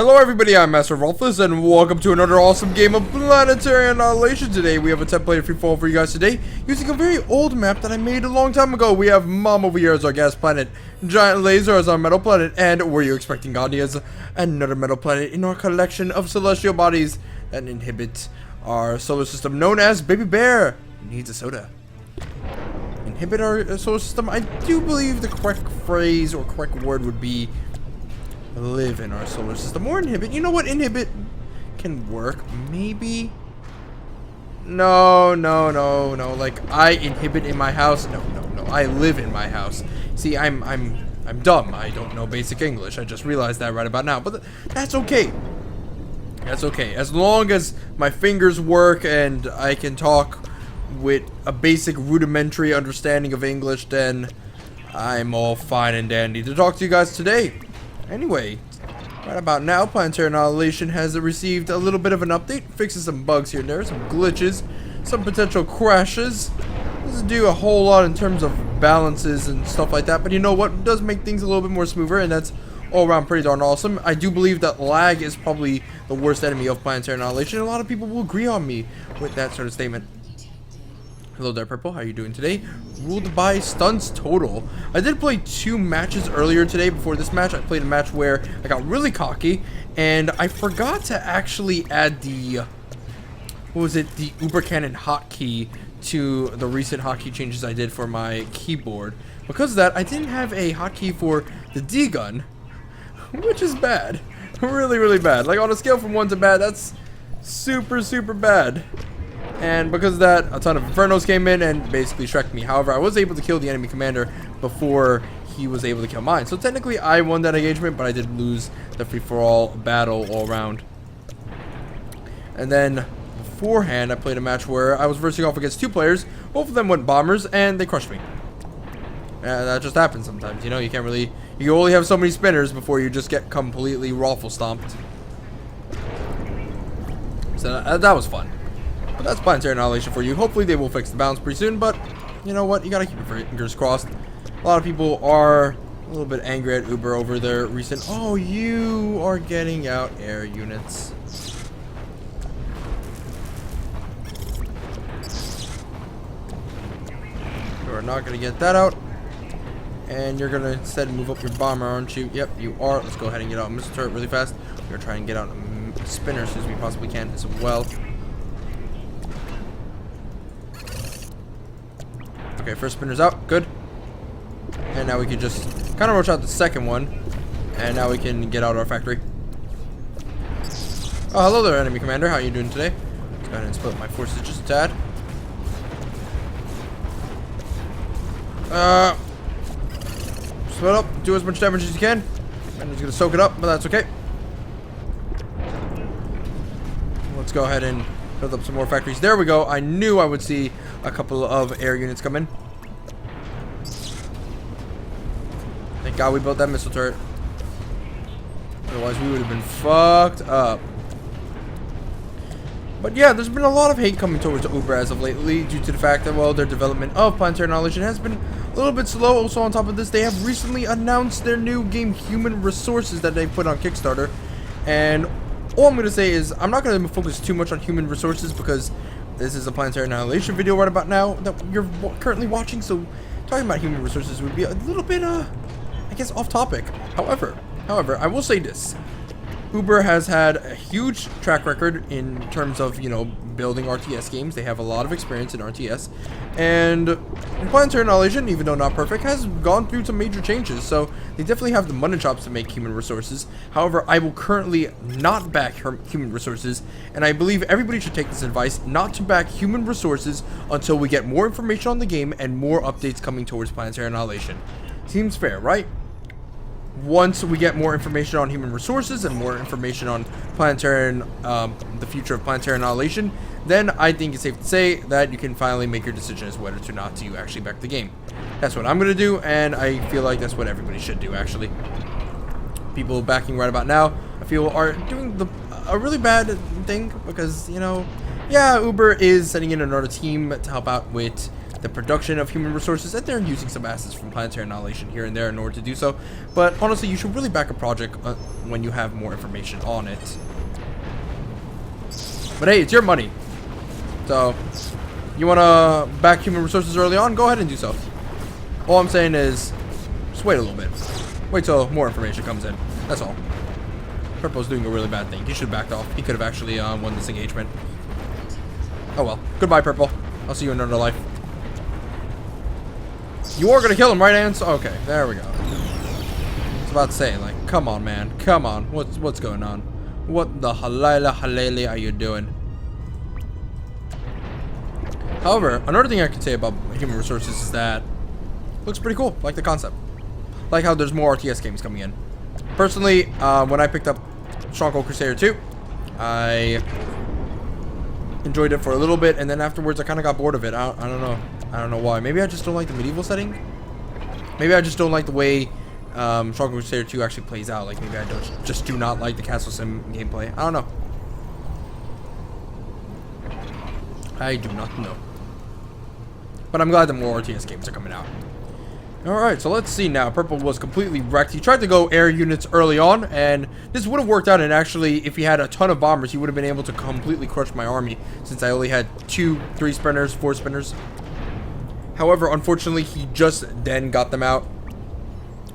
Hello everybody, I'm Masterofroflness and welcome to another awesome game of Planetary Annihilation. Today we have a 10-player free-for-all for you guys today, using a very old map that I made a long time ago. We have Mom over here as our gas planet, Giant Laser as our metal planet, and were you expecting Gandhi as another metal planet in our collection of celestial bodies that inhibit our solar system, known as Baby Bear Needs a Soda. Inhibit our solar system? I do believe the correct phrase or correct word would be live in our solar system, or inhibit. You know what? Inhibit can work, maybe. No. Like, I inhibit in my house. No. I live in my house. See, I'm dumb. I don't know basic English. I just realized that right about now. But that's okay. That's okay. As long as my fingers work and I can talk with a basic rudimentary understanding of English, then I'm all fine and dandy to talk to you guys today. Anyway, right about now, Planetary Annihilation has received a little bit of an update, fixes some bugs here and there, some glitches, some potential crashes. Doesn't do a whole lot in terms of balances and stuff like that, but you know what? It does make things a little bit more smoother, and that's all around pretty darn awesome. I do believe that lag is probably the worst enemy of Planetary Annihilation. A lot of people will agree on me with that sort of statement. Hello there, Purple. How are you doing today? Ruled by stunts total. I did play 2 matches earlier today. Before this match, I played a match where I got really cocky, and I forgot to actually add the, what was it, the Uber Cannon hotkey to the recent hotkey changes I did for my keyboard. Because of that, I didn't have a hotkey for the D gun, which is bad. Really bad. Like, on a scale from 1 to bad, that's super bad. And because of that, a ton of Infernos came in and basically shreked me. However, I was able to kill the enemy commander before he was able to kill mine. So technically, I won that engagement, but I did lose the free-for-all battle all around. And then, beforehand, I played a match where I was versing off against 2 players. Both of them went bombers, and they crushed me. That just happens sometimes, you know? You can't really... You only have so many spinners before you just get completely raffle-stomped. So that was fun. But that's Planetary Annihilation for you. Hopefully they will fix the balance pretty soon, but you know what? You gotta keep your fingers crossed. A lot of people are a little bit angry at Uber over their recent... Oh, you are getting out air units. You are not gonna get that out. And you're gonna instead move up your bomber, aren't you? Yep, you are. Let's go ahead and get out missile turret really fast. We're gonna try and get out a spinner as soon as we possibly can as well. Okay, first spinner's out. Good. And now we can just kind of rush out the second one. And now we can get out our factory. Oh, hello there, enemy commander. How are you doing today? Let's go ahead and split my forces just a tad. Split up. Do as much damage as you can. And he's going to soak it up, but that's okay. Let's go ahead and build up some more factories. There we go. I knew I would see a couple of air units come in. Thank God we built that missile turret. Otherwise we would have been fucked up. But yeah, there's been a lot of hate coming towards Uber as of lately due to the fact that, well, their development of Planetary Annihilation has been a little bit slow. Also, on top of this, they have recently announced their new game Human Resources that they put on Kickstarter. And all I'm going to say is I'm not going to focus too much on human resources because this is a Planetary Annihilation video right about now that you're currently watching. So talking about human resources would be a little bit, I guess, off topic. However, I will say this. Uber has had a huge track record in terms of, you know, building RTS games. They have a lot of experience in RTS. And Planetary Annihilation, even though not perfect, has gone through some major changes. So they definitely have the money chops to make human resources. However, I will currently not back human resources. And I believe everybody should take this advice not to back human resources until we get more information on the game and more updates coming towards Planetary Annihilation. Seems fair, right? Once we get more information on human resources and more information on Planetary the future of Planetary Annihilation, then I think it's safe to say that you can finally make your decision as whether or not to actually back the game. That's what I'm going to do, and I feel like that's what everybody should do, actually. People backing right about now, I feel, are doing a really bad thing because, you know, yeah, Uber is sending in another team to help out with the production of human resources, and they're using some assets from Planetary Annihilation here and there in order to do so. But honestly, you should really back a project when you have more information on it. But hey, it's your money. So, you want to back human resources early on? Go ahead and do so. All I'm saying is, just wait a little bit. Wait till more information comes in. That's all. Purple's doing a really bad thing. He should have backed off. He could have actually won this engagement. Oh well. Goodbye, Purple. I'll see you in another life. You are gonna kill him, right, Ants? Okay, there we go. I was about to say, like, come on, man. Come on. What's going on? What the halala are you doing? However, another thing I can say about human resources is that it looks pretty cool. Like the concept. Like how there's more RTS games coming in. Personally, when I picked up Stronghold Crusader 2, I enjoyed it for a little bit, and then afterwards I kind of got bored of it. I don't know. I don't know why. Maybe I just don't like the medieval setting. Maybe I just don't like the way Stronghold Crusader 2 actually plays out. Like maybe I just do not like the Castle Sim gameplay. I don't know. I do not know. But I'm glad that more RTS games are coming out. Alright, so let's see now. Purple was completely wrecked. He tried to go air units early on, and this would have worked out. And actually, if he had a ton of bombers, he would have been able to completely crush my army, since I only had 2, 3 sprinters, 4 sprinters. However, unfortunately, he just then got them out.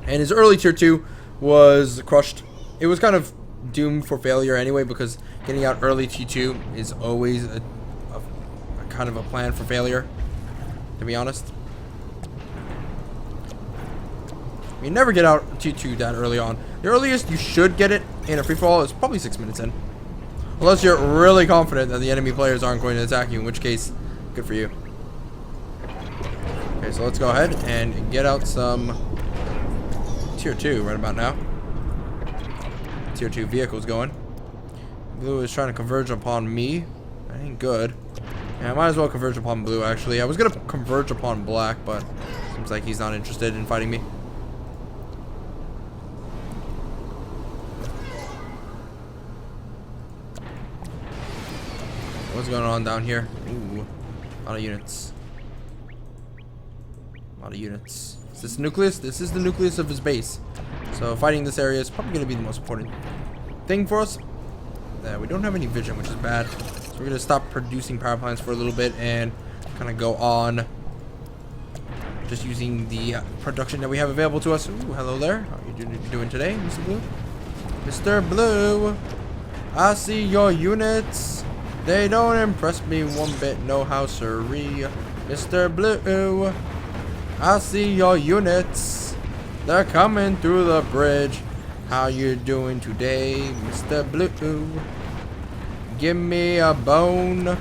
And his early tier 2 was crushed. It was kind of doomed for failure anyway, because getting out early T2 is always a kind of a plan for failure, to be honest. You never get out T2 that early on. The earliest you should get it in a free-for-all is probably 6 minutes in. Unless you're really confident that the enemy players aren't going to attack you, in which case, good for you. Okay, so let's go ahead and get out some tier 2 right about now. Tier 2 vehicles going. Blue is trying to converge upon me. That ain't good. Yeah, I might as well converge upon blue, actually. I was going to converge upon black, but seems like he's not interested in fighting me. What's going on down here? Ooh, a lot of units. A lot of units. Is this nucleus? This is the nucleus of his base. So fighting this area is probably going to be the most important thing for us. Yeah, we don't have any vision, which is bad. So we're going to stop producing power plants for a little bit and kind of go on just using the production that we have available to us. Ooh, hello there. How are you doing today, Mr. Blue? Mr. Blue, I see your units. They don't impress me one bit, no how siree. Mr. Blue, I see your units. They're coming through the bridge. How you doing today, Mr. Blue? Give me a bone.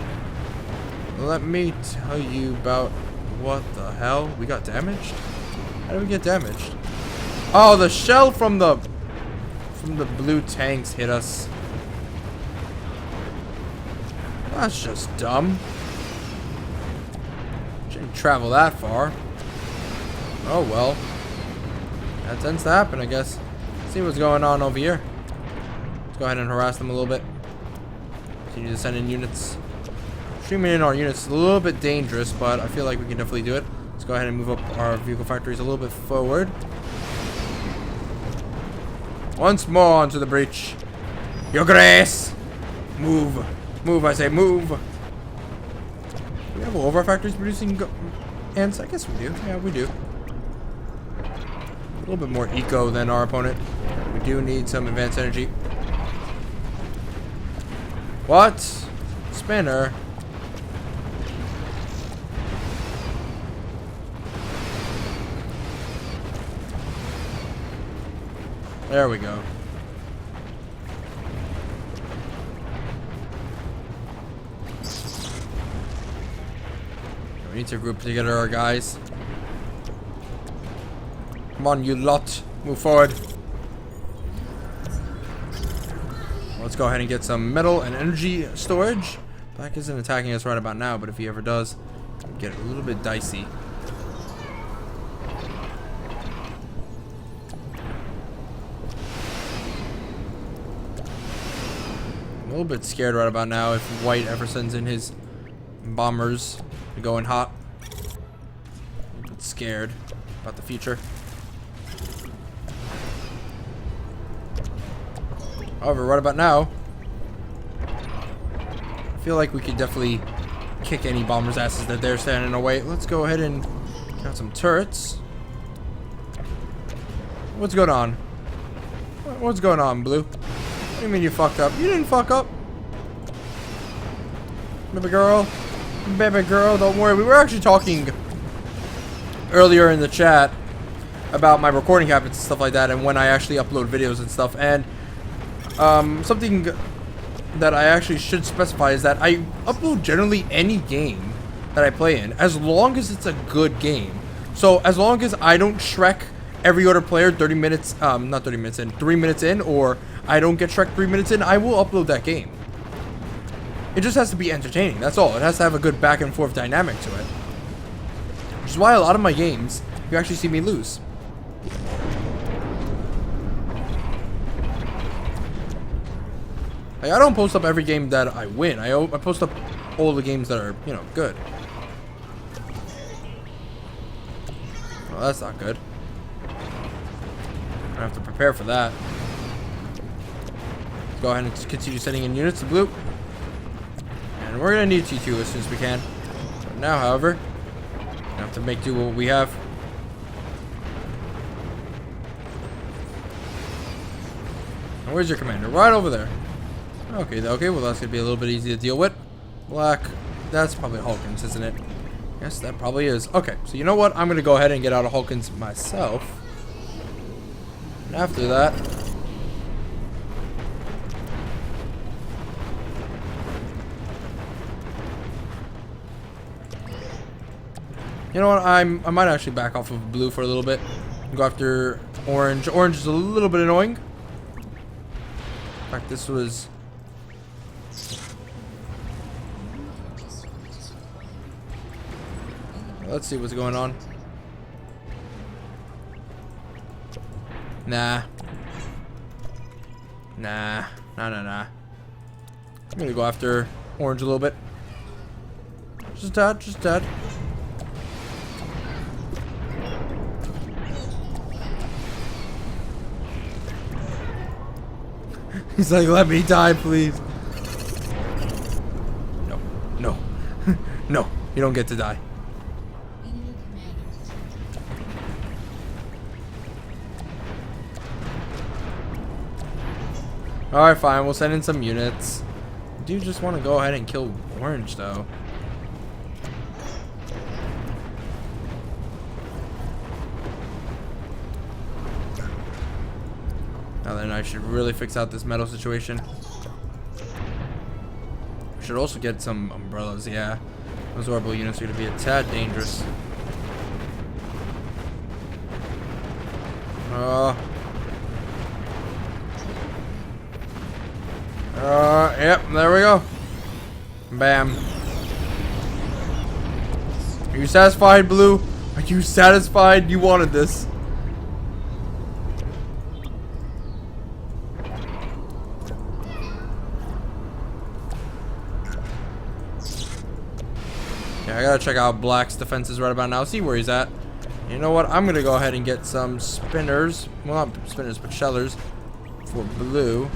Let me tell you about what the hell. We got damaged? How did we get damaged? Oh, the shell from the blue tanks hit us. That's just dumb. Shouldn't travel that far. Oh well. That tends to happen, I guess. Let's see what's going on over here. Let's go ahead and harass them a little bit. Continue to send in units. Streaming in our units is a little bit dangerous, but I feel like we can definitely do it. Let's go ahead and move up our vehicle factories a little bit forward. Once more onto the breach. Your grace! Move. Move, I say, move. Do we have all of our factories producing ants? I guess we do. Yeah, we do. A little bit more eco than our opponent. We do need some advanced energy. What? Spinner. There we go. We need to group together our guys. Come on, you lot. Move forward. Let's go ahead and get some metal and energy storage. Black isn't attacking us right about now, but if he ever does, it'll get a little bit dicey. I'm a little bit scared right about now if white ever sends in his bombers. Going hot. scared about the future. However, right about now, I feel like we could definitely kick any bombers' asses that they're standing in the way. Let's go ahead and count some turrets. What's going on? What's going on, Blue? What do you mean you fucked up? You didn't fuck up. Baby girl. Baby girl, don't worry. We were actually talking earlier in the chat about my recording habits and stuff like that, and when I actually upload videos and stuff. And something that I actually should specify is that I upload generally any game that I play in, as long as it's a good game. So as long as I don't Shrek every other player 30 minutes, not 30 minutes in, 3 minutes in, or I don't get Shrek 3 minutes in, I will upload that game. It just has to be entertaining, that's all. It has to have a good back and forth dynamic to it. Which is why a lot of my games, you actually see me lose. Like, I don't post up every game that I win. I post up all the games that are, you know, good. Well, that's not good. I have to prepare for that. Let's go ahead and continue sending in units to Blue. And we're going to need T2 as soon as we can. But now, however, we have to make do with what we have. And where's your commander? Right over there. Okay, well that's going to be a little bit easy to deal with. Black, that's probably Hawkins, isn't it? Yes, that probably is. Okay, so you know what? I'm going to go ahead and get out of Hawkins myself. And after that, you know what? I might actually back off of Blue for a little bit. Go after Orange. Orange is a little bit annoying. In fact, this was... Let's see what's going on. Nah. I'm gonna go after Orange a little bit. Just a tad. He's like, let me die, please. No. No, you don't get to die. Alright, fine. We'll send in some units. I do just want to go ahead and kill Orange, though. Now then, I should really fix out this metal situation. We should also get some umbrellas, yeah. Those orbital units are going to be a tad dangerous. Yep, there we go. Bam. Are you satisfied, Blue? Are you satisfied? You wanted this. Yeah, I gotta check out Black's defenses right about now. See where he's at. You know what? I'm gonna go ahead and get some spinners. Well, not spinners, but shellers for Blue.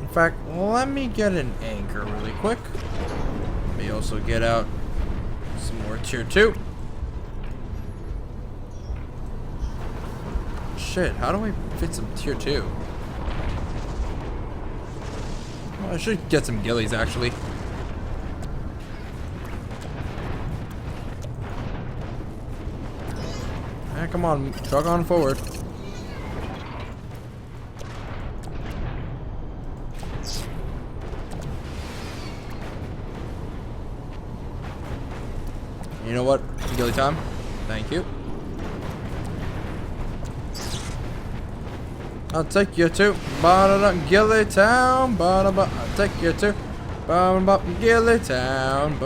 In fact, let me get an anchor really quick. Let me also get out some more tier 2. Shit, how do I fit some tier 2? Well, I should get some ghillies actually. Yeah, come on, truck on forward. You know what? Ghillie time. Thank you. I'll take you to Ghillie Town. I'll take you to Ghillie Town.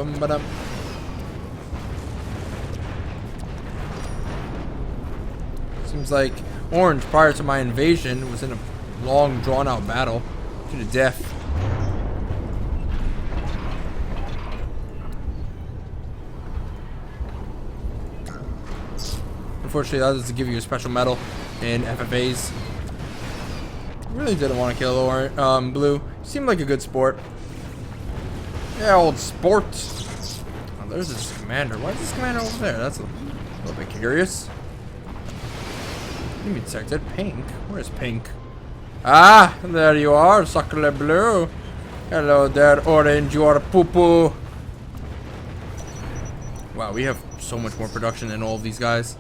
Seems like Orange, prior to my invasion, was in a long, drawn-out battle to the death. unfortunately, that doesn't give you a special medal in FFAs. Really didn't want to kill Blue. Seemed like a good sport. Yeah, old sport. Oh, there's this commander. Why is this commander over there? That's a little bit curious. Enemy detected. Pink. Where's Pink? Ah, there you are, Sacre Bleu. Hello there, Orange. You are poo-poo. Wow, we have so much more production than all of these guys.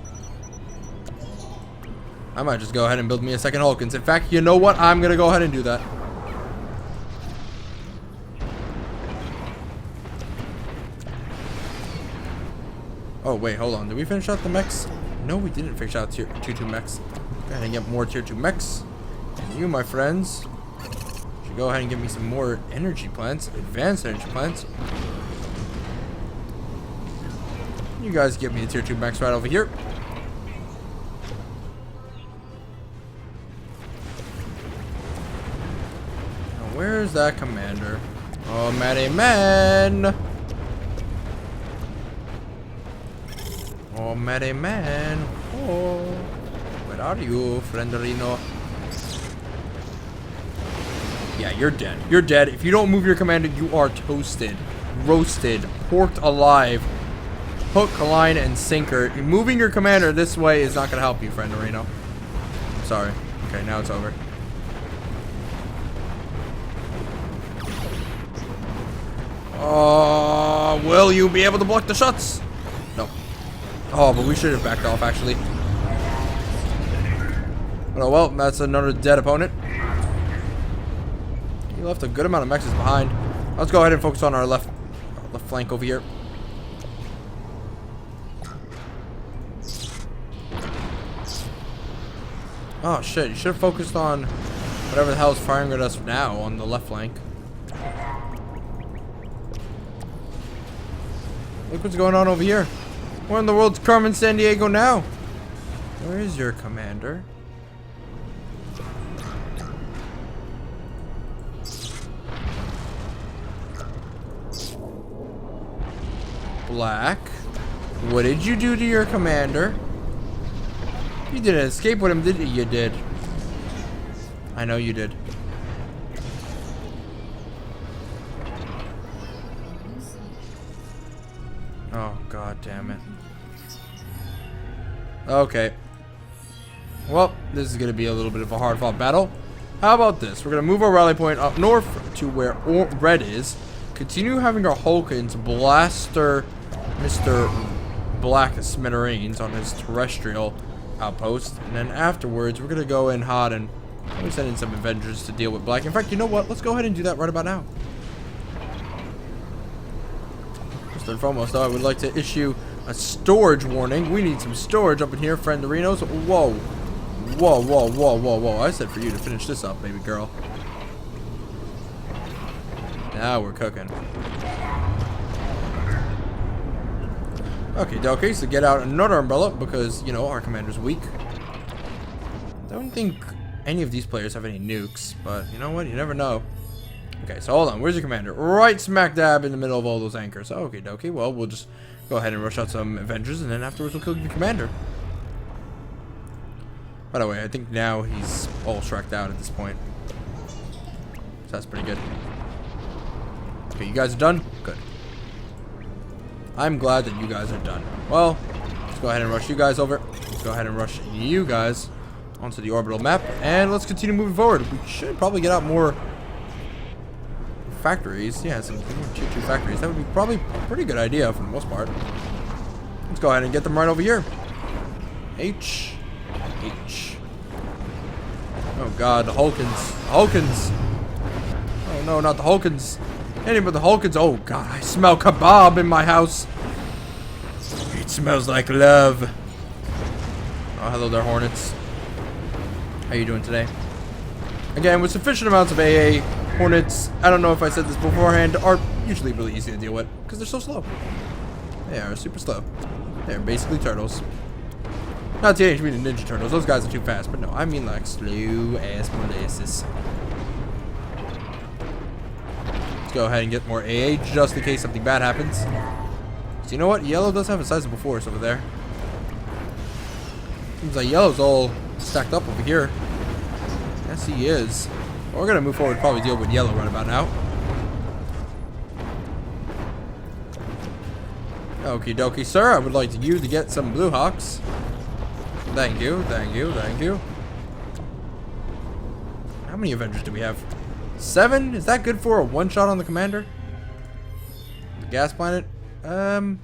I might just go ahead and build me a second Hulkins. In fact, you know what? I'm gonna go ahead and do that. Oh, wait, hold on. Did we finish out the mechs? No, we didn't finish out tier 2 mechs. Go ahead and get more tier 2 mechs. And you, my friends, should go ahead and give me some more energy plants. Advanced energy plants. You guys give me a tier 2 mechs right over here. Where's that commander? Oh, Matty man! Oh, Matty man! Oh, where are you, friendorino? Yeah, you're dead. You're dead. If you don't move your commander, you are toasted, roasted, porked alive. Hook, line, and sinker. Moving your commander this way is not going to help you, friendorino. Sorry. Okay, now it's over. Will you be able to block the shots? No. Oh, but we should have backed off, actually. Oh, well, that's another dead opponent. He left a good amount of mechs behind. Let's go ahead and focus on our left flank over here. Oh, shit. You should have focused on whatever the hell is firing at us now on the left flank. Look what's going on over here. Where in the world's Carmen San Diego now? Where is your commander? Black. What did you do to your commander? You didn't escape with him, did you? You did. I know you did. Oh, god damn it. Okay. Well, this is going to be a little bit of a hard-fought battle. How about this? We're going to move our rally point up north to where red is. Continue having our Hulkins blaster Mr. Black smithereens on his terrestrial outpost. And then afterwards, we're going to go in hot and we send in some Avengers to deal with Black. In fact, you know what? Let's go ahead and do that right about now. First and foremost, though, I would like to issue a storage warning. We need some storage up in here, friendorinos. Whoa. Whoa, whoa, whoa, whoa, whoa. I said for you to finish this up, baby girl. Now we're cooking. Okay, dokie, so get out another umbrella because, you know, our commander's weak. Don't think any of these players have any nukes, but you know what? You never know. Okay, so hold on. Where's your commander? Right smack dab in the middle of all those anchors. Okay, dokie. Well, we'll just go ahead and rush out some Avengers, and then afterwards we'll kill your commander. By the way, I think now he's all shreked out at this point. So that's pretty good. Okay, you guys are done? Good. I'm glad that you guys are done. Well, let's go ahead and rush you guys over. Let's go ahead and rush you guys onto the orbital map. And let's continue moving forward. We should probably get out more factories. Yeah, some more tier 2 factories. That would be probably a pretty good idea for the most part. Let's go ahead and get them right over here. H. Oh god, the Hulkins. Hulkins. Oh no, not the Hulkins. Any but the Hulkins. Oh god, I smell kebab in my house. It smells like love. Oh, hello there, Hornets. How you doing today? Again, with sufficient amounts of AA, Hornets, I don't know if I said this beforehand, are usually really easy to deal with because they're so slow. They are super slow. They're basically turtles. Not Teenage Mutant Ninja Turtles. Those guys are too fast, but no, I mean like slow ass molasses. Let's go ahead and get more AA just in case something bad happens. So you know what? Yellow does have a sizable force over there. Seems like yellow's all stacked up over here. Yes, he is. Well, we're gonna move forward, probably deal with yellow right about now. Okie dokie, sir. I would like you to get some Blue Hawks. Thank you, thank you, thank you. How many Avengers do we have? 7? Is that good for a one-shot on the commander? The gas planet? Let's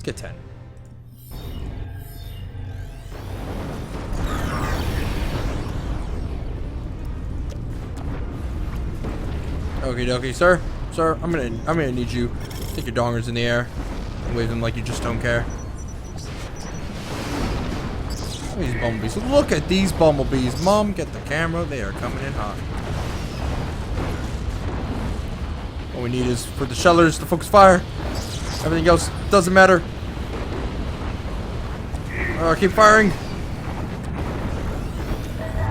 get 10. Okie dokie, sir. Sir, I'm gonna need you. Take your dongers in the air. Wave them like you just don't care. These bumblebees. Look at these bumblebees. Mom, get the camera. They are coming in hot. What we need is for the shellers to focus fire. Everything else doesn't matter. Keep firing.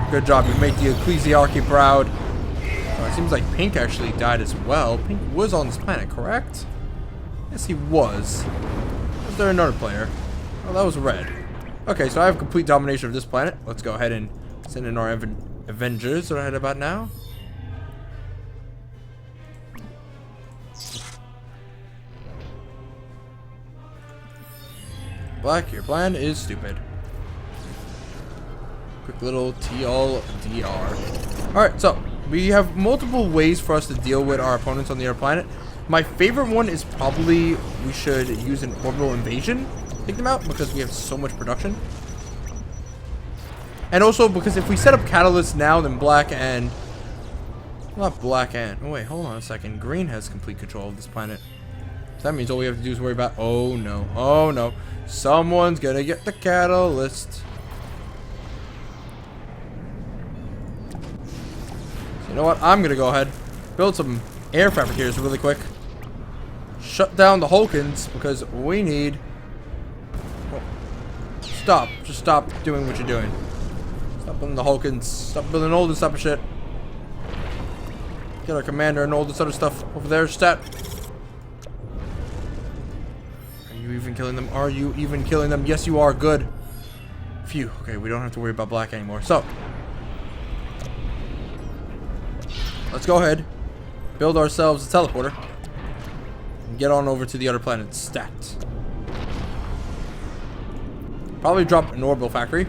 Good job. You make the ecclesiarchy proud. It seems like Pink actually died as well. Pink was on this planet, correct? Yes, he was. Was there another player? Oh, that was Red. Okay, so I have complete domination of this planet. Let's go ahead and send in our Avengers right about now. Black, your plan is stupid. Quick little TLDR. Alright, so we have multiple ways for us to deal with our opponents on the other planet. My favorite one is probably we should use an orbital invasion. Take them out because we have so much production. And also because if we set up catalysts now, then black and... Not black and... Oh wait, hold on a second. Green has complete control of this planet. So that means all we have to do is worry about... Oh no. Oh no. Someone's gonna get the catalyst. So you know what? I'm gonna go ahead. Build some air fabricators really quick. Shut down the Hulkins because we need... Stop. Just stop doing what you're doing. Stop building the Hulkins. Stop building all this type of shit. Get our commander and all this other stuff over there. Stat. Are you even killing them? Are you even killing them? Yes, you are. Good. Phew. Okay, we don't have to worry about black anymore. So, let's go ahead. Build ourselves a teleporter. And get on over to the other planet. Stat. Probably drop an orbital factory.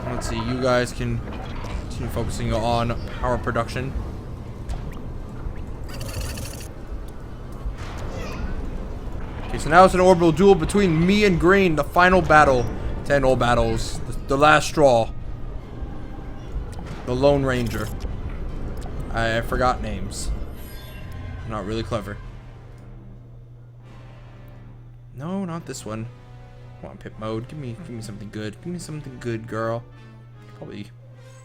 Let's see, you guys can continue focusing on power production. Okay, so now it's an orbital duel between me and Green. The final battle. 10 all battles. The last straw. The Lone Ranger. I forgot names. Not really clever. No, not this one. Come on, pip mode. Give me something good. Give me something good, girl. Probably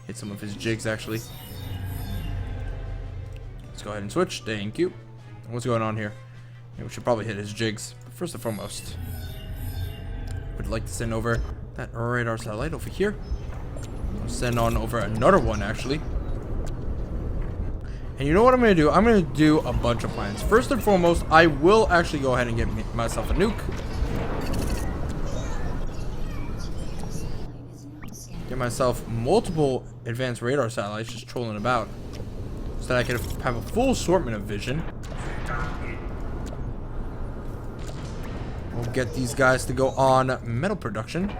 hit some of his jigs actually. Let's go ahead and switch. Thank you. What's going on here? Yeah, we should probably hit his jigs. But first and foremost, would like to send over that radar satellite over here. I'll send on over another one actually. And you know what I'm going to do? I'm going to do a bunch of plans. First and foremost, I will actually go ahead and get myself a nuke. Get myself multiple advanced radar satellites just trolling about. So that I can have a full assortment of vision. We'll get these guys to go on metal production.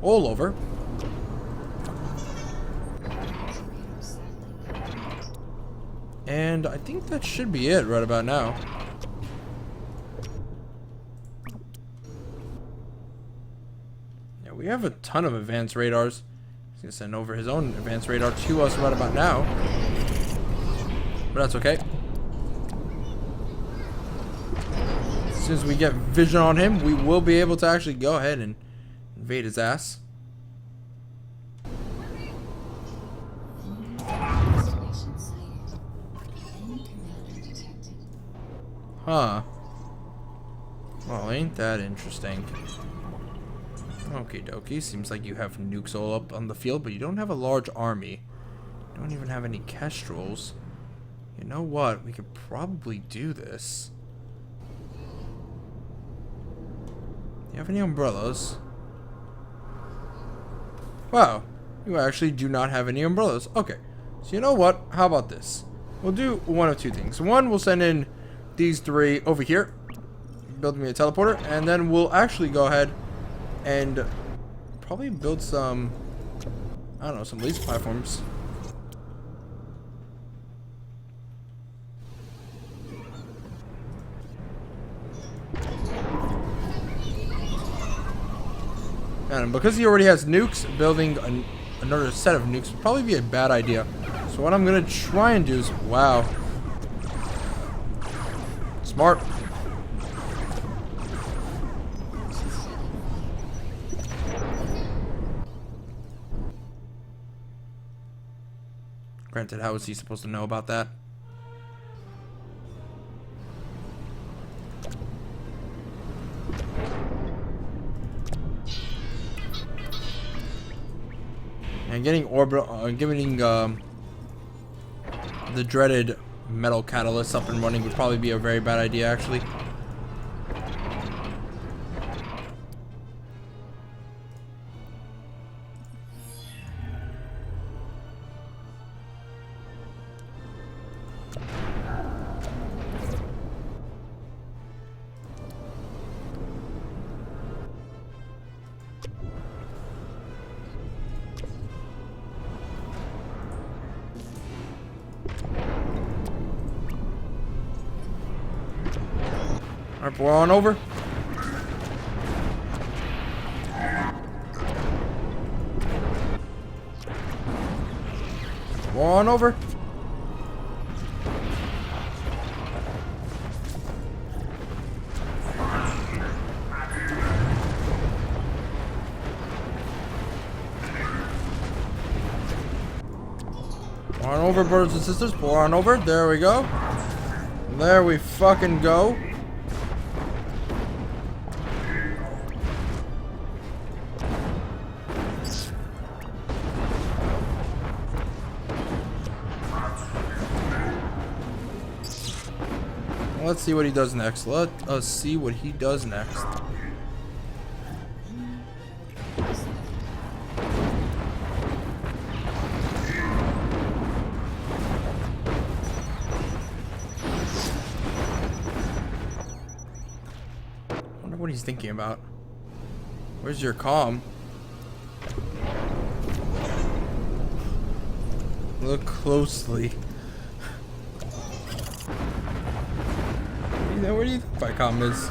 All over. And I think that should be it right about now. Yeah, we have a ton of advanced radars. He's gonna send over his own advanced radar to us right about now. But that's okay. As soon as we get vision on him, we will be able to actually go ahead and invade his ass. Huh. Well, ain't that interesting. Okie dokie. Seems like you have nukes all up on the field, but you don't have a large army. You don't even have any kestrels. You know what? We could probably do this. you have any umbrellas? Wow, you actually do not have any umbrellas. Okay, so you know what? How about this? We'll do one of two things. One, we'll send in these three over here, build me a teleporter, and then we'll actually go ahead and probably build some, I don't know, some laser platforms. And because he already has nukes, building another set of nukes would probably be a bad idea. So what I'm gonna try and do is, wow, smart. Granted, how was he supposed to know about that? And getting orbital, giving the dreaded metal catalyst up and running would probably be a very bad idea, actually. Alright, we're on over. We're on over. Pour on over, brothers and sisters. Pour on over. There we go. There we fucking go. Let's see what he does next. Let us see what he does next. Wonder what he's thinking about. Where's your comm? Look closely. Where do you think my comm is?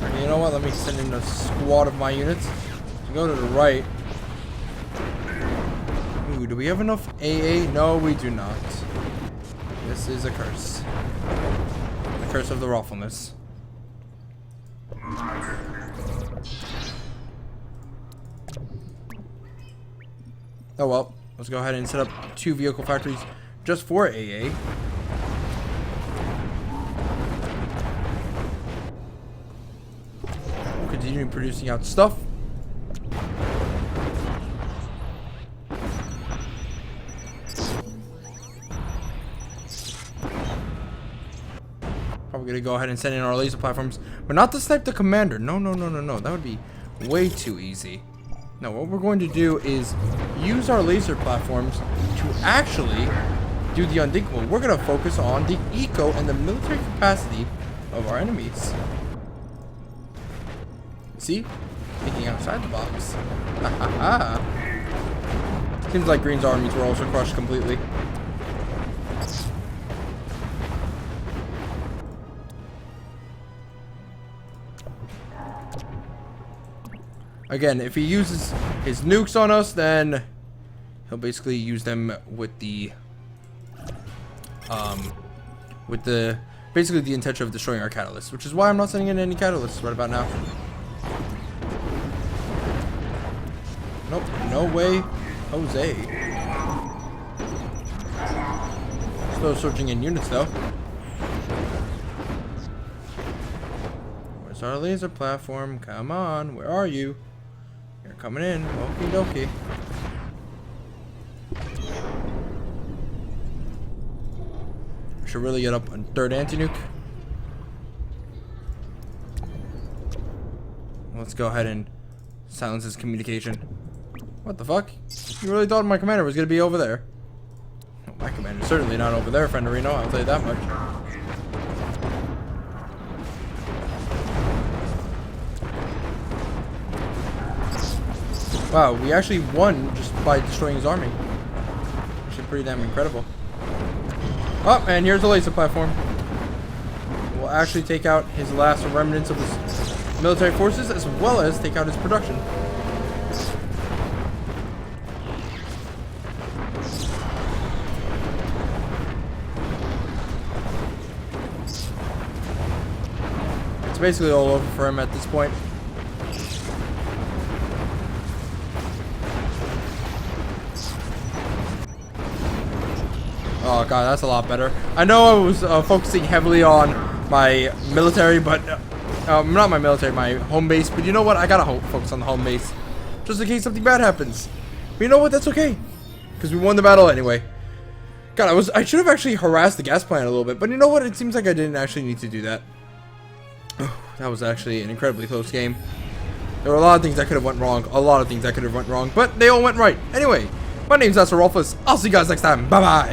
Okay, you know what? Let me send in a squad of my units. Go to the right. Ooh, do we have enough AA? No, we do not. This is a curse. The curse of the Froflness. Oh well. Let's go ahead and set up 2 vehicle factories just for AA. We'll continue producing out stuff. Probably gonna go ahead and send in our laser platforms, but not to snipe the commander. No, no, no, no, no. That would be way too easy. No, what we're going to do is use our laser platforms to actually do the unthinkable. We're going to focus on the eco and the military capacity of our enemies. See? Thinking outside the box. Ha ha ha. Seems like Green's armies were also crushed completely. Again, if he uses his nukes on us, then he'll basically use them with the basically the intention of destroying our catalysts, which is why I'm not sending in any catalysts right about now. Nope, no way, Jose. Still surging in units though. Where's our laser platform? Come on, where are you? You're coming in. Okie dokie. Should really get up on 3rd anti-nuke. Let's go ahead and silence his communication. What the fuck? You really thought my commander was gonna be over there? My commander's certainly not over there, friend Reno, I'll tell you that much. Wow, we actually won just by destroying his army. Actually pretty damn incredible. Oh, and here's the laser platform. We'll actually take out his last remnants of his military forces, as well as take out his production. It's basically all over for him at this point. Oh god, that's a lot better. I know I was focusing heavily on my military, but not my military, my home base. But you know what? I gotta focus on the home base, just in case something bad happens. But you know what? That's okay, because we won the battle anyway. God, I should have actually harassed the gas plant a little bit, but you know what? It seems like I didn't actually need to do that. That was actually an incredibly close game. There were a lot of things that could have went wrong, but they all went right. Anyway, my name's Masterofroflness. I'll see you guys next time. Bye bye.